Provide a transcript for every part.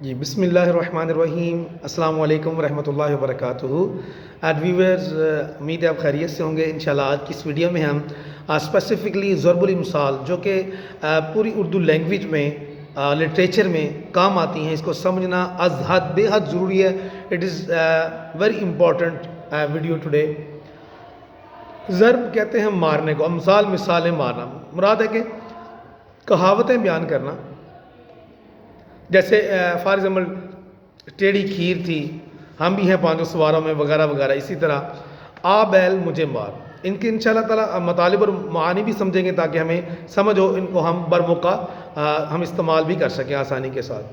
جی بسم اللہ الرحمن الرحیم، السلام علیکم ورحمۃ اللہ وبرکاتہ۔ ویورز، امید ہے آپ خیریت سے ہوں گے۔ انشاءاللہ آج کی اس ویڈیو میں ہم اسپیسیفکلی ضرب المثال جو کہ پوری اردو لینگویج میں لٹریچر میں کام آتی ہیں، اس کو سمجھنا از حد بے حد ضروری ہے۔ It is very important video today. ضرب کہتے ہیں مارنے کو، امثال مثالیں مارنا، مراد ہے کہ کہاوتیں بیان کرنا۔ جیسے فار ایگزامپل ٹیڑھی کھیر تھی، ہم بھی ہیں پانچوں سواروں میں، وغیرہ وغیرہ۔ اسی طرح آ بیل مجھے مار، ان کے انشاءاللہ تعالیٰ مطالب اور معانی بھی سمجھیں گے تاکہ ہمیں سمجھ ہو، ان کو ہم برموقع ہم استعمال بھی کر سکیں آسانی کے ساتھ۔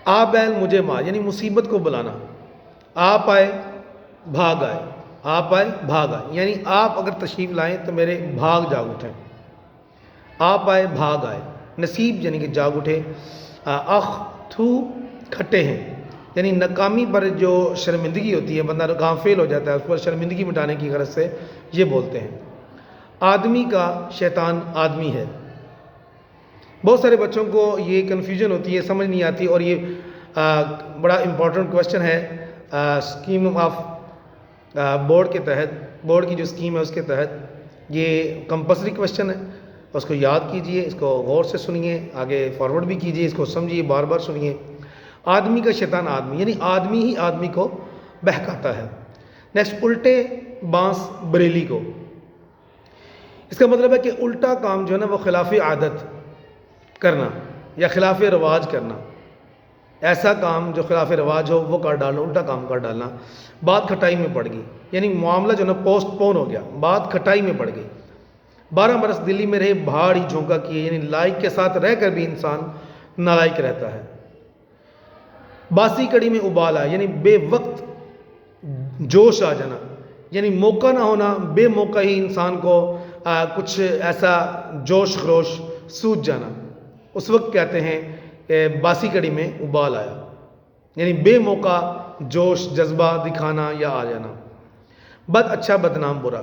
آ بیل مجھے مار یعنی مصیبت کو بلانا۔ آپ آئے بھاگ آئے، آپ آئے بھاگ آئے، یعنی آپ اگر تشریف لائیں تو میرے بھاگ جاگ اٹھیں۔ آپ آئے بھاگ آئے، نصیب یعنی کہ جاگ اٹھے۔ اخ تھو کھٹے ہیں، یعنی ناکامی پر جو شرمندگی ہوتی ہے، بندہ کام فیل ہو جاتا ہے، اس پر شرمندگی مٹانے کی غرض سے یہ بولتے ہیں۔ آدمی کا شیطان آدمی ہے۔ بہت سارے بچوں کو یہ کنفیوژن ہوتی ہے، سمجھ نہیں آتی، اور یہ بڑا امپورٹنٹ کویسچن ہے اسکیم آف بورڈ کے تحت، بورڈ کی جو اسکیم ہے اس کے تحت یہ کمپلسری کویسچن ہے۔ اس کو یاد کیجئے، اس کو غور سے سنیے، آگے فارورڈ بھی کیجئے، اس کو سمجھیے، بار بار سنیے۔ آدمی کا شیطان آدمی، یعنی آدمی ہی آدمی کو بہکاتا ہے۔ نیکسٹ، الٹے بانس بریلی کو۔ اس کا مطلب ہے کہ الٹا کام جو ہے نا وہ خلاف عادت کرنا یا خلاف رواج کرنا، ایسا کام جو خلاف رواج ہو وہ کر ڈالنا، الٹا کام کر ڈالنا۔ بات کھٹائی میں پڑ گئی، یعنی معاملہ جو ہے نا پوسٹ پون ہو گیا، بات کھٹائی میں پڑ گئی۔ 12 برس دلی میں رہے بھاڑ ہی جھونکا کیے، یعنی لائق کے ساتھ رہ کر بھی انسان نالائق رہتا ہے۔ باسی کڑی میں ابال آیا، یعنی بے وقت جوش آ جانا، یعنی موقع نہ ہونا، بے موقع ہی انسان کو کچھ ایسا جوش خروش سوجھ جانا، اس وقت کہتے ہیں کہ باسی کڑی میں ابال آیا، یعنی بے موقع جوش جذبہ دکھانا یا آ جانا۔ بد اچھا بدنام برا،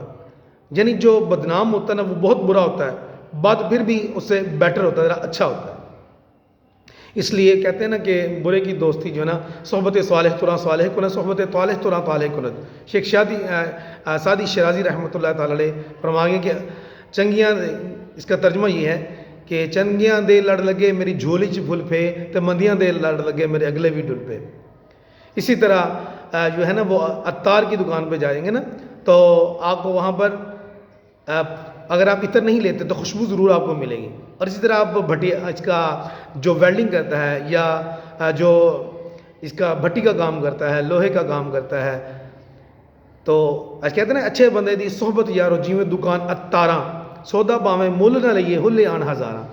یعنی جو بدنام ہوتا ہے نا وہ بہت برا ہوتا ہے، بد پھر بھی اس سے بیٹر ہوتا ہے، اچھا ہوتا ہے۔ اس لیے کہتے ہیں نا کہ برے کی دوستی جو ہے نا، صحبت صالح ترا صالح کند، صحبت طالح ترا طالح کند۔ شیخ سعدی شیرازی رحمۃ اللہ تعالی علیہ فرمائیں کہ چنگیاں، اس کا ترجمہ یہ ہے کہ چنگیاں دے لڑ لگے میری جھولی چ پھل پھے، تے مندیاں دے لڑ لگے میرے اگلے بھی ڈل پے۔ اسی طرح جو ہے نا وہ عطار کی دکان پہ جائیں گے نا تو آپ کو وہاں پر اگر آپ عطر نہیں لیتے تو خوشبو ضرور آپ کو ملے گی۔ اور اسی طرح آپ بھٹی اس کا جو ویلڈنگ کرتا ہے یا جو اس کا بھٹی کا کام کرتا ہے، لوہے کا کام کرتا ہے، تو کہتے ہیں نا اچھے بندے دی صحبت یارو جیویں دکان عطاراں، سودا پاویں مل نہ لئیے ہلے آن ہزاراں۔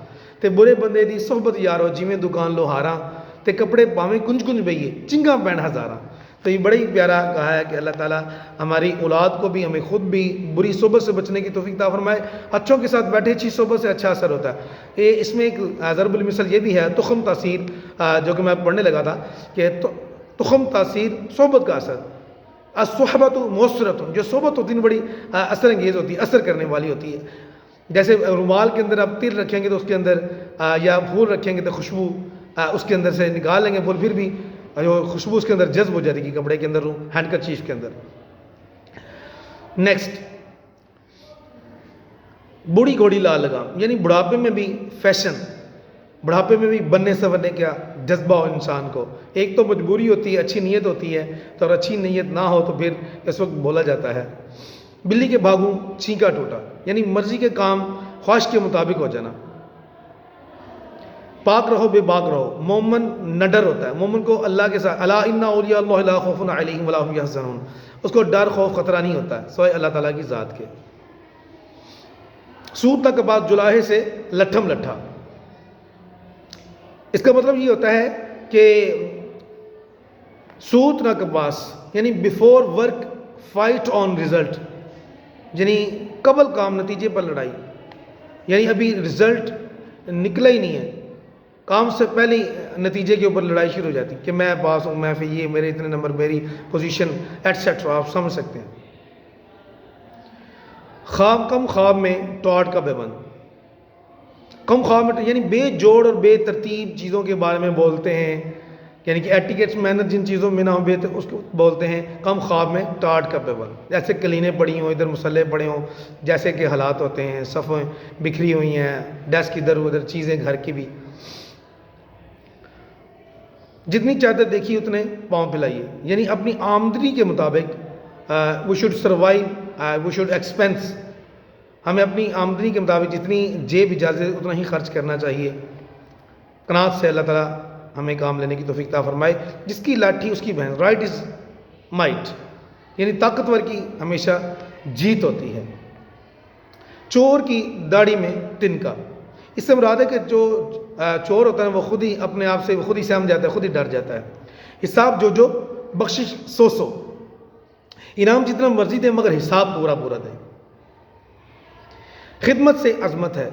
تے برے بندے دی صحبت یارو جیویں دکان لوہاراں، تے کپڑے پاویں کنج کنج بئیے چنگاں پین ہزاراں۔ تو یہ بڑی پیارا کہا ہے کہ اللہ تعالیٰ ہماری اولاد کو بھی، ہمیں خود بھی بری صحبت سے بچنے کی توفیق عطا فرمائے۔ اچھوں کے ساتھ بیٹھے اچھی صحبت سے اچھا اثر ہوتا ہے۔ اس میں ایک ضرب المثل یہ بھی ہے، تخم تاثیر، جو کہ میں پڑھنے لگا تھا کہ تخم تاثیر صحبت کا اثر، الصحبت مؤثرۃ، جو صحبت ہوتی ہے بڑی اثر انگیز ہوتی ہے، اثر کرنے والی ہوتی ہے۔ جیسے رومال کے اندر آپ تیر رکھیں گے تو اس کے اندر یا پھول رکھیں گے تو خوشبو اس کے اندر سے نکال لیں گے پھول، پھر بھی جو خوشبو اس کے اندر جذب ہو جائے گی کپڑے کے اندر، ہینڈ کرچیف کے اندر۔ نیکسٹ، بوڑھی گھوڑی لال لگام، یعنی بڑھاپے میں بھی فیشن، بڑھاپے میں بھی بننے سنورنے کا جذبہ ہو انسان کو۔ ایک تو مجبوری ہوتی ہے، اچھی نیت ہوتی ہے، تو اگر اچھی نیت نہ ہو تو پھر اس وقت بولا جاتا ہے۔ بلی کے بھاگوں چھینکا ٹوٹا، یعنی مرضی کے کام خواہش کے مطابق ہو جانا۔ پاک رہو بے باک رہو، مومن نہ ڈر ہوتا ہے، مومن کو اللہ کے ساتھ، الا ان اولیاء اللہ لا خوف علیہم ولا هم یحزنون، اس کو ڈر خوف خطرہ نہیں ہوتا ہے سوائے اللہ تعالیٰ کی ذات کے۔ سود تک بعد جلاہے سے لٹھم لٹھا، اس کا مطلب یہ ہوتا ہے کہ سود نہ کپاس، یعنی بیفور ورک فائٹ آن ریزلٹ، یعنی قبل کام نتیجے پر لڑائی، یعنی ابھی رزلٹ نکلا ہی نہیں ہے، کام سے پہلے نتیجے کے اوپر لڑائی شروع ہو جاتی کہ میں پاس ہوں، میں پھر یہ میرے اتنے نمبر، میری پوزیشن ایٹسیٹرا، آپ سمجھ سکتے ہیں۔ خواب کم خواب میں ٹاٹ کا بے بند، کم خواب میں یعنی بے جوڑ اور بے ترتیب چیزوں کے بارے میں بولتے ہیں، یعنی کہ ایٹیکیٹس مینر جن چیزوں میں نہ ہو بے اس کو بولتے ہیں کم خواب میں ٹاٹ کیپیبل. جیسے کلینیں پڑی ہوں، ادھر مسلح پڑے ہوں، جیسے کہ حالات ہوتے ہیں، صفیں بکھری ہوئی ہیں، ڈیسک ادھر ادھر، چیزیں گھر کی بھی. جتنی چادر دیکھی اتنے پاؤں پھیلائیے، یعنی اپنی آمدنی کے مطابق we should survive, we should expense. ہمیں اپنی آمدنی کے مطابق جتنی جیب اجازت اتنا ہی خرچ کرنا چاہیے. قناعت سے اللہ تعالیٰ ہمیں کام لینے کی توفیق عطا فرمائے. جس کی لاٹھی اس کی بھینس، رائٹ از مائٹ، یعنی طاقتور کی ہمیشہ جیت ہوتی ہے. چور کی داڑھی میں تنکا، اس سے مراد ہے کہ جو چور ہوتا ہے وہ خود ہی اپنے آپ سے خود ہی سہم جاتا ہے، خود ہی ڈر جاتا ہے. حساب جو بخشش سو، انعام جتنا مرضی دے مگر حساب پورا دے. خدمت سے عظمت ہے،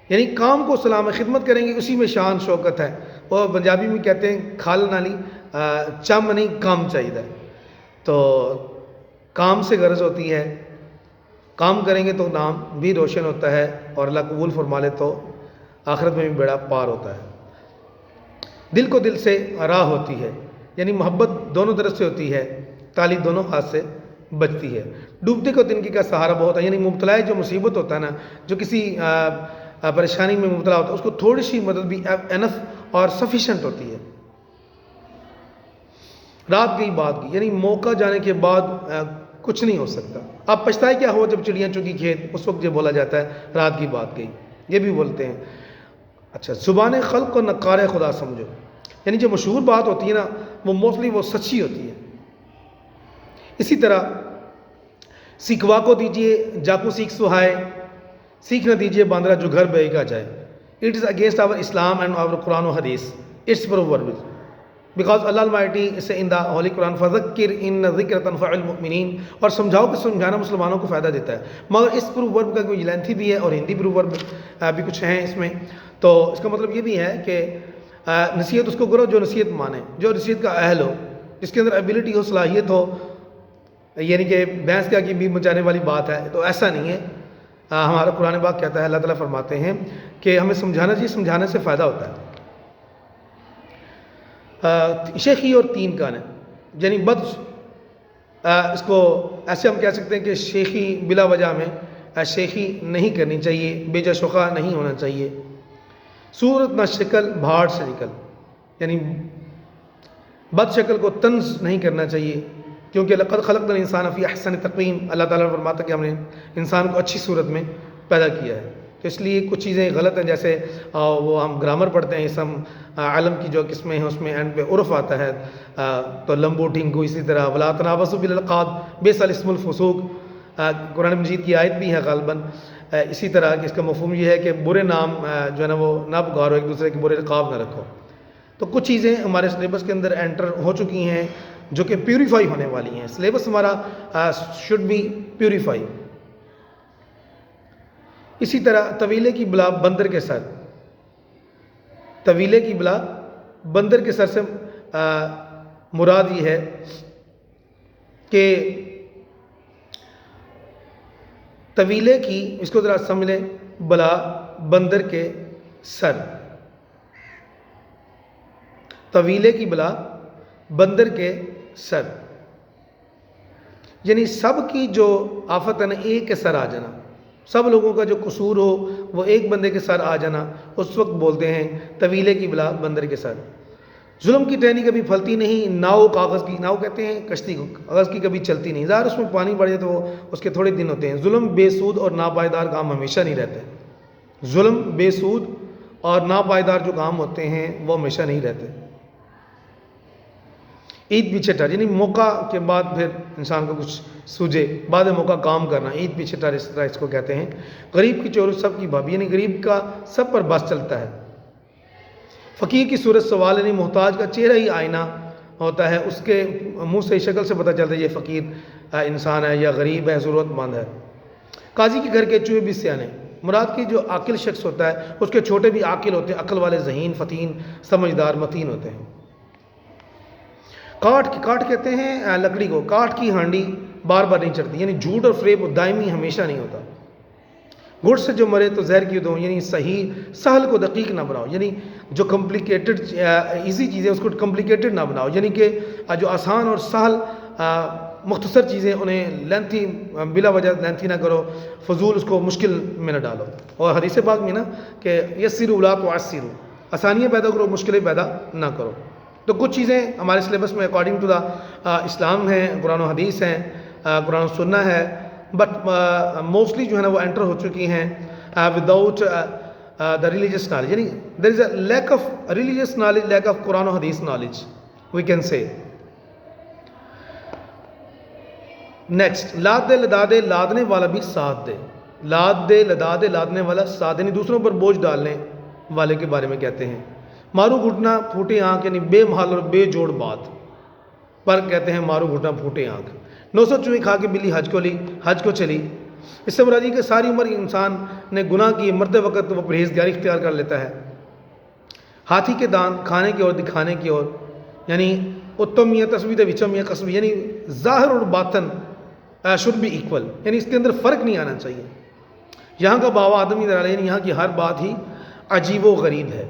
یعنی کام کو سلام خدمت کریں گے اسی میں شان شوکت ہے. اور پنجابی میں کہتے ہیں کھال نالی چم نہیں کام چاہیے. تو کام سے غرض ہوتی ہے، کام کریں گے تو نام بھی روشن ہوتا ہے، اور اللہ قبول فرما لے تو آخرت میں بھی بیڑا پار ہوتا ہے. دل کو دل سے راہ ہوتی ہے، یعنی محبت دونوں طرف سے ہوتی ہے، تالی دونوں ہاتھ سے بچتی ہے. ڈوبتے کو تنکے کا سہارا بہت ہے، یعنی مبتلا جو مصیبت ہوتا ہے نا، جو کسی پریشانی میں مبتلا ہوتا ہے، اس کو تھوڑی سی مدد بھی انف اور سفیشنٹ ہوتی ہے. رات گئی بات گئی، یعنی موقع جانے کے بعد کچھ نہیں ہو سکتا. آپ پچھتائے کیا ہوا جب چڑیاں چگی کھیت، اس وقت یہ بولا جاتا ہے رات کی بات گئی، یہ بھی بولتے ہیں. اچھا، زبان خلق کو نقار خدا سمجھو، یعنی جو مشہور بات ہوتی ہے نا وہ موسٹلی وہ سچی ہوتی ہے. اسی طرح سیکھوا کو دیجئے جاکو سیکھ سہائے، سیکھ نہ دیجئے باندرا جو گھر بے کا جائے. It is against our Islam and our قرآن و حدیث. It's proverb because Allah Almighty سے ان دا ہولی قرآن فذکر ان ذکر تنفع المؤمنین، اور سمجھاؤ کہ سمجھانا مسلمانوں کو فائدہ دیتا ہے. مگر اس پروورب کا کوئی لینتھی بھی ہے اور ہندی پروورب بھی کچھ ہیں اس میں. تو اس کا مطلب یہ بھی ہے کہ نصیحت اس کو کرو جو نصیحت مانے، جو نصیحت کا اہل ہو، جس کے اندر ایبلٹی ہو، صلاحیت ہو. یعنی کہ بھینس کیا کی بھی مچانے والی بات ہے، تو ایسا نہیں ہے. ہمارا قرآن پاک کہتا ہے، اللہ تعالیٰ فرماتے ہیں کہ ہمیں سمجھانا چاہیے، سمجھانے سے فائدہ ہوتا ہے. شیخی اور تین کان ہے، یعنی اس کو ایسے ہم کہہ سکتے ہیں کہ شیخی بلا وجہ میں شیخی نہیں کرنی چاہیے، بے جا شوخہ نہیں ہونا چاہیے. صورت نہ شکل بھاڑ سے نکل، یعنی بد شکل کو طنز نہیں کرنا چاہیے، کیونکہ لقد خلقنا الانسان فی احسن تقویم، اللہ تعالیٰ نے فرماتا ہے کہ ہم نے انسان کو اچھی صورت میں پیدا کیا ہے. تو اس لیے کچھ چیزیں غلط ہیں، جیسے وہ ہم گرامر پڑھتے ہیں، اسم علم کی جو قسمیں ہیں اس میں اینڈ پہ عرف آتا ہے، تو لمبو ٹھنگو، اسی طرح ولا تنابزوا بالالقاب بئس الاسم الفسوق، قرآن مجید کی آیت بھی ہے غالباً. اسی طرح کہ اس کا مفہوم یہ ہے کہ برے نام جو ہے نا وہ نہ پکارو، ایک دوسرے کے برے القاب نہ رکھو. تو کچھ چیزیں ہمارے سلیبس کے اندر انٹر ہو چکی ہیں جو کہ پیوریفائی ہونے والی ہیں. سلیبس ہمارا شوڈ بی پیوریفائی. اسی طرح طویلے کی بلا بندر کے سر، طویلے کی بلا بندر کے سر سے مراد یہ ہے کہ طویلے کی، اس کو ذرا سمجھ لیں، بلا بندر کے سر، طویلے کی بلا بندر کے سر، یعنی سب کی جو آفت ہے نا ایک کے سر آ جانا، سب لوگوں کا جو قصور ہو وہ ایک بندے کے سر آ جانا، اس وقت بولتے ہیں طویلے کی بلا بندر کے سر. ظلم کی ٹہنی کبھی پھلتی نہیں، ناؤ کاغذ کی، ناؤ کہتے ہیں کشتی کو، کاغذ کی کبھی چلتی نہیں. ظاہر اس میں پانی بڑھ جائے تو وہ اس کے تھوڑے دن ہوتے ہیں. ظلم بے سود اور ناپائیدار کام ہمیشہ نہیں رہتے. ظلم بے سود اور ناپائیدار جو کام ہوتے ہیں وہ ہمیشہ نہیں رہتے. عید پیچھے ٹر، یعنی موقع کے بعد پھر انسان کو کچھ سوجے، بعد موقع کام کرنا، عید پیچھے ٹر اس طرح اس کو کہتے ہیں. غریب کی چور سب کی بھابھی، یعنی غریب کا سب پر بس چلتا ہے. فقیر کی صورت سوال، یعنی محتاج کا چہرہ ہی آئینہ ہوتا ہے، اس کے منہ سے شکل سے پتہ چلتا ہے یہ فقیر انسان ہے یا غریب ہے، ضرورت مند ہے. قاضی کے گھر کے چوہے بھی سیانے، مراد کی جو عاقل شخص ہوتا ہے اس کے چھوٹے بھی عاقل ہوتے ہیں، عقل والے، ذہین، فتین، سمجھدار، متین ہوتے ہیں. کاٹ کہتے ہیں لکڑی کو، کاٹ کی ہانڈی بار بار نہیں چڑھتی، یعنی جھوٹ اور فریب دائمی ہمیشہ نہیں ہوتا. گھٹ سے جو مرے تو زہر کی دو، یعنی صحیح سہل کو دقیق نہ بناؤ، یعنی جو کمپلیکیٹڈ ایزی چیزیں اس کو کمپلیکیٹڈ نہ بناؤ، یعنی کہ جو آسان اور سہل مختصر چیزیں انہیں لینتھی بلا وجہ لینتھی نہ کرو، فضول اس کو مشکل میں نہ ڈالو۔ اور حدیث پاک میں نا کہ یسروا ولا تعسروا، آسانیاں پیدا کرو مشکلیں پیدا نہ کرو۔ تو کچھ چیزیں ہمارے سلیبس میں اکارڈنگ ٹو دا اسلام ہیں، قرآن و حدیث ہیں، قرآن و سنہ ہے، بٹ موسٹلی جو ہے نا وہ انٹر ہو چکی ہیں وداؤٹ دا ریلیجیس نالج، یعنی there is a lack of religious knowledge, lack of قرآن و حدیث knowledge we can say. Next, لاد دے لدا دے، لادنے والا بھی ساتھ دے، لاد دے لدا دے، لادنے والا ساتھ دے، یعنی دوسروں پر بوجھ ڈالنے والے کے بارے میں کہتے ہیں۔ مارو گھٹنا پھوٹے آنکھ، یعنی بے محال اور بے جوڑ بات پر کہتے ہیں مارو گھٹنا پھوٹے آنکھ۔ 900 چوہے کھا کے بلی حج کو چلی، اس سے مراد یہ کہ ساری عمر انسان نے گناہ کی، مرتے وقت وہ پرہیزگاری اختیار کر لیتا ہے۔ ہاتھی کے دانت کھانے کی اور دکھانے کی اور، یعنی اتم یا تصویر وچم یا قصبی، یعنی ظاہر اور باطن شوڈ بی ایکول، یعنی اس کے اندر فرق نہیں آنا چاہیے۔ یہاں کا باوا آدمی در علیہ، یہاں کی ہر بات ہی عجیب و غریب ہے۔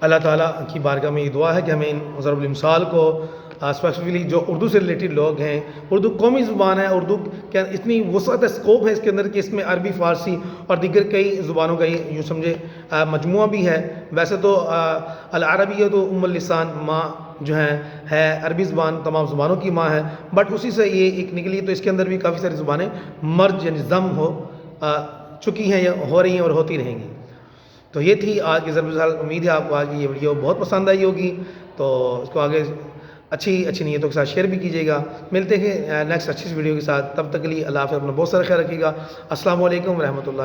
اللہ تعالیٰ کی بارگاہ میں یہ دعا ہے کہ ہمیں ان ضرب الامثال کو اسپیسیفکلی جو اردو سے ریلیٹڈ لوگ ہیں، اردو قومی زبان ہے، اردو کیا اتنی وسعت اسکوپ ہے اس کے اندر کہ اس میں عربی، فارسی اور دیگر کئی زبانوں کا یوں سمجھے مجموعہ بھی ہے۔ ویسے تو العربیۃ ام اللسان، ماں جو ہے عربی زبان تمام زبانوں کی ماں ہے، بٹ اسی سے یہ ایک نکلی، تو اس کے اندر بھی کافی ساری زبانیں مرج یعنی ضم ہو چکی ہیں یا ہو رہی ہیں اور ہوتی رہیں گی۔ تو یہ تھی آج کی ضرب المثال۔ امید ہے آپ کو آج کی یہ ویڈیو بہت پسند آئی ہوگی، تو اس کو آگے اچھی نیتوں کے ساتھ شیئر بھی کیجیے گا۔ ملتے ہیں نیکسٹ اچھی ویڈیو کے ساتھ، تب تک کے لیے اللہ حافظ، اپنا بہت سارا خیال رکھیے گا۔ السلام علیکم ورحمۃ اللہ۔